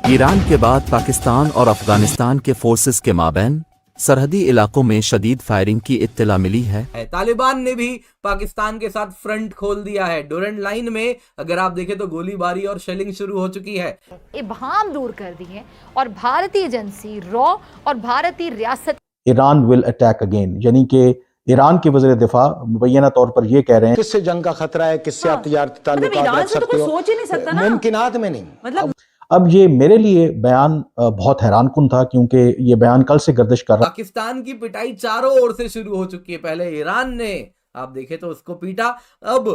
ایران کے بعد پاکستان اور افغانستان کے فورسز کے مابین سرحدی علاقوں میں شدید فائرنگ کی اطلاع ملی ہے۔ طالبان نے بھی پاکستان کے ساتھ فرنٹ کھول دیا ہے۔ ڈورنٹ لائن میں اگر آپ دیکھیں تو گولی باری اور شیلنگ شروع ہو چکی ہے۔ ابہام دور کر دی ہے اور بھارتی ایجنسی را اور بھارتی ریاست ایران ول اٹیک اگین، یعنی کہ ایران کے وزیر دفاع مبینہ طور پر یہ کہہ رہے ہیں کس سے جنگ کا خطرہ ہے، کس سے آپ تجارتی تعلقات رکھ سکتے ہو، سوچ ہی نہیں سکتا نا، ممکنات میں نہیں۔ اب یہ میرے لیے بیان بہت حیران کن تھا، کیونکہ یہ بیان کل سے گردش کر رہا۔ پاکستان کی پٹائی چاروں اور سے شروع ہو چکی ہے۔ پہلے ایران نے آپ دیکھیں تو اس کو پیٹا، اب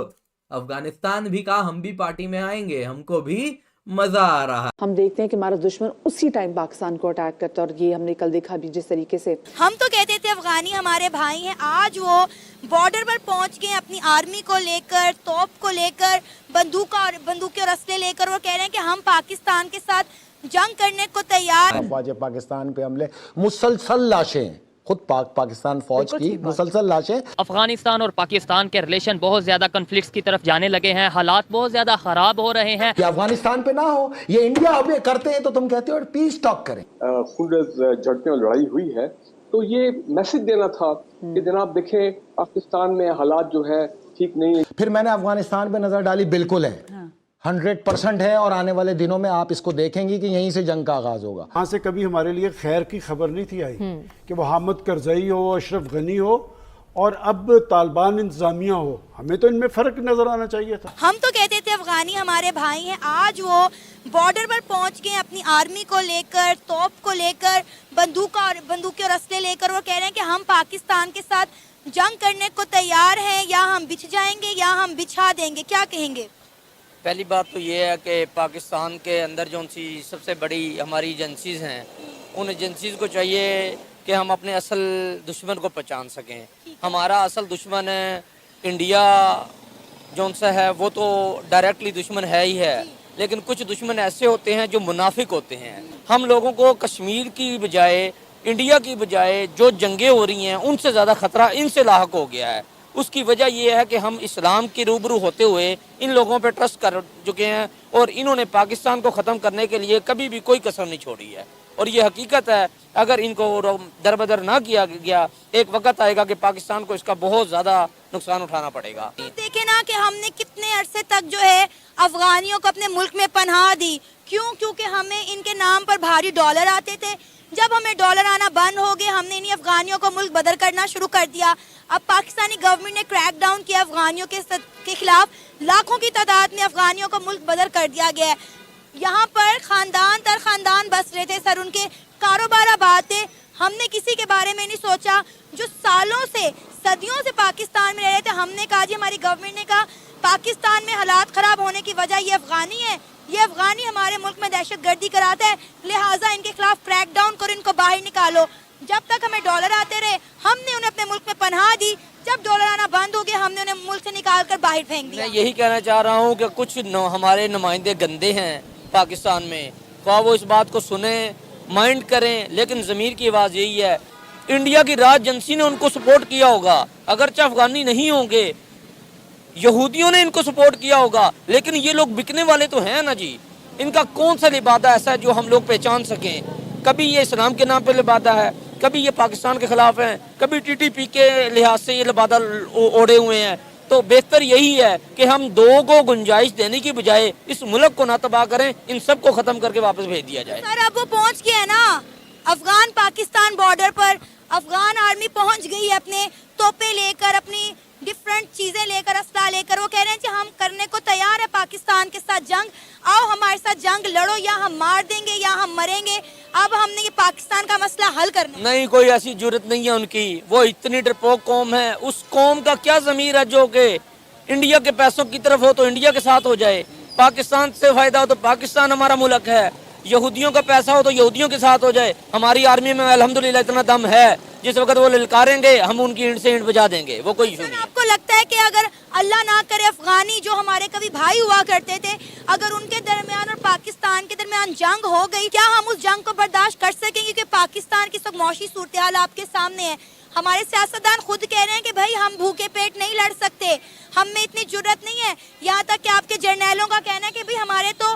افغانستان بھی کہا ہم بھی پارٹی میں آئیں گے، ہم کو بھی مزہ آ رہا ہے۔ ہم دیکھتے ہیں کہ ہمارا دشمن اسی ٹائم پاکستان کو اٹیک کرتا ہے، اور یہ ہم نے کل دیکھا بھی جس طریقے سے۔ ہم تو کہتے تھے افغانی ہمارے بھائی ہیں، آج وہ بارڈر پر پہنچ گئے اپنی آرمی کو لے کر، توپ کو لے کر، بندوقیں اور اسلحے لے کر، وہ کہہ رہے ہیں کہ ہم پاکستان کے ساتھ جنگ کرنے کو تیار۔ افواج پاکستان پہ حملے، مسلسل لاشیں، خود پاکستان فوج کی مسلسل لاشیں۔ افغانستان اور پاکستان کے ریلیشن بہت زیادہ کنفلکٹس کی طرف جانے لگے ہیں، حالات بہت زیادہ خراب ہو رہے ہیں۔ کہ افغانستان پہ نہ ہو، یہ انڈیا اب یہ کرتے ہیں تو تم کہتے ہو پیس ٹاک کریں۔ خونریز جھڑپیں اور لڑائی ہوئی ہے تو یہ میسج دینا تھا کہ جناب دیکھیں پاکستان میں حالات جو ہے ٹھیک نہیں ہے۔ پھر میں نے افغانستان پہ نظر ڈالی، بالکل ہے، 100% ہے، اور آنے والے دنوں میں آپ اس کو دیکھیں گی کہ یہیں سے جنگ کا آغاز ہوگا۔ وہاں سے کبھی ہمارے لیے خیر کی خبر نہیں تھی آئی کہ وہ حامد کرزئی ہو، اشرف غنی ہو اور اب طالبان انتظامیہ ہو، ہمیں تو ان میں فرق نظر آنا چاہیے تھا۔ ہم تو کہتے تھے افغانی ہمارے بھائی ہیں، آج وہ بارڈر پر پہنچ گئے اپنی آرمی کو لے کر، توپ کو لے کر، بندوقیں اور اسلحے لے کر، وہ کہہ رہے ہیں کہ ہم پاکستان کے ساتھ جنگ کرنے کو تیار ہیں، یا ہم بچھ جائیں گے یا ہم بچھا دیں گے۔ کیا کہیں گے؟ پہلی بات تو یہ ہے کہ پاکستان کے اندر جو سب سے بڑی ہماری ایجنسیز ہیں، ان ایجنسیز کو چاہیے کہ ہم اپنے اصل دشمن کو پہچان سکیں۔ ہمارا اصل دشمن انڈیا جون سا ہے، وہ تو ڈائریکٹلی دشمن ہے ہی ہے، لیکن کچھ دشمن ایسے ہوتے ہیں جو منافق ہوتے ہیں۔ ہم لوگوں کو کشمیر کی بجائے، انڈیا کی بجائے جو جنگیں ہو رہی ہیں ان سے زیادہ خطرہ ان سے لاحق ہو گیا ہے۔ اس کی وجہ یہ ہے کہ ہم اسلام کی روبرو ہوتے ہوئے ان لوگوں پہ ٹرسٹ کر چکے ہیں، اور انہوں نے پاکستان کو ختم کرنے کے لیے کبھی بھی کوئی کسر نہیں چھوڑی ہے، اور یہ حقیقت ہے۔ اگر ان کو دربدر نہ کیا گیا، ایک وقت آئے گا کہ پاکستان کو اس کا بہت زیادہ نقصان اٹھانا پڑے گا۔ دیکھیں نا کہ ہم نے کتنے عرصے تک جو ہے افغانیوں کو اپنے ملک میں پناہ دی، کیونکہ ہمیں ان کے نام پر بھاری ڈالر آتے تھے۔ جب ہمیں ڈالر آنا بند ہو گئے، ہم نے انہیں افغانیوں کو ملک بدر کرنا شروع کر دیا۔ اب پاکستانی گورنمنٹ نے کریک ڈاؤن کیا افغانیوں کے خلاف، لاکھوں کی تعداد میں افغانیوں کو ملک بدر کر دیا گیا ہے۔ یہاں پر خاندان در خاندان بس رہے تھے، سر ان کے کاروبار آباد تھے۔ ہم نے کسی کے بارے میں نہیں سوچا، جو سالوں سے صدیوں سے پاکستان میں رہ رہے تھے۔ ہم نے کہا جی، ہماری گورنمنٹ نے کہا پاکستان میں حالات خراب ہونے کی وجہ یہ افغانی ہے، یہ افغانی ہمارے ملک میں دہشت گردی کراتا ہے، لہٰذا ان کے خلاف کریک ڈاؤن کرو، ان کو باہر نکالو۔ جب تک ہمیں ڈالر آتے رہے، ہم نے انہیں اپنے ملک میں پناہ دی۔ جب ڈالر آنا بند ہو گیا، ہم نے انہیں ملک سے نکال کر باہر پھینک دیا۔ میں یہی کہنا چاہ رہا ہوں کہ کچھ ہمارے نمائندے گندے ہیں پاکستان میں، خواہ وہ اس بات کو سنیں، مائنڈ کریں، لیکن ضمیر کی آواز یہی ہے۔ انڈیا کی راج ایجنسی نے ان کو سپورٹ کیا ہوگا، اگرچہ افغانی نہیں ہوں گے، یہودیوں نے ان کو سپورٹ کیا ہوگا، لیکن یہ لوگ بکنے والے تو ہیں نا جی۔ ان کا کون سا لبادہ ایسا ہے جو ہم لوگ پہچان سکیں؟ کبھی یہ اسلام کے نام پہ لبادہ ہے، کبھی یہ پاکستان کے خلاف ہیں، کبھی ٹی ٹی پی کے لحاظ سے یہ لبادہ اوڑے ہوئے ہیں۔ تو بہتر یہی ہے کہ ہم دو کو گنجائش دینے کی بجائے اس ملک کو نہ تباہ کریں، ان سب کو ختم کر کے واپس بھیج دیا جائے۔ سر اب وہ پہنچ گیا ہے نا افغان پاکستان بارڈر پر، افغان آرمی پہنچ گئی ہے اپنے توپے لے کر، اپنی ڈفرنٹ چیزیں لے کر، اسلحہ لے کر۔ وہ کہہ رہے ہیں کہ ہم کرنے کو تیار ہے پاکستان کے ساتھ جنگ، آؤ ہمارے ساتھ جنگ لڑو، یا ہم مار دیں گے یا ہم مریں گے۔ اب ہم نے یہ پاکستان کا مسئلہ حل کرنا ہے۔ نہیں، کوئی ایسی جرت نہیں ہے ان کی، وہ اتنی ڈرپوک قوم ہے۔ اس قوم کا کیا ضمیر ہے جو کہ انڈیا کے پیسوں کی طرف ہو تو انڈیا کے ساتھ ہو جائے، پاکستان سے فائدہ ہو تو پاکستان ہمارا ملک ہے، یہودیوں کا پیسہ ہو تو یہودیوں کے ساتھ ہو جائے۔ ہماری آرمی میں الحمدللہ اتنا دم ہے، جس وقت وہ للکاریں گے ہم ان کی اینٹ سے اینٹ بجا دیں گے، وہ کوئی ایشو نہیں ہے۔ آپ کو لگتا ہے کہ اگر اللہ نہ کرے افغانی جو ہمارے کبھی بھائی ہوا کرتے تھے، اگر ان کے درمیان اور پاکستان کے درمیان جنگ ہو گئی، کیا ہم اس جنگ کو برداشت کر سکیں گے؟ کہ پاکستان کی سب معاشی صورتحال آپ کے سامنے ہے، ہمارے سیاستدان خود کہہ رہے ہیں کہ بھائی ہم بھوکے پیٹ نہیں لڑ سکتے، ہم میں اتنی جرت نہیں ہے۔ یہاں تک کہ آپ کے جرنیلوں کا کہنا ہے کہ بھائی ہمارے تو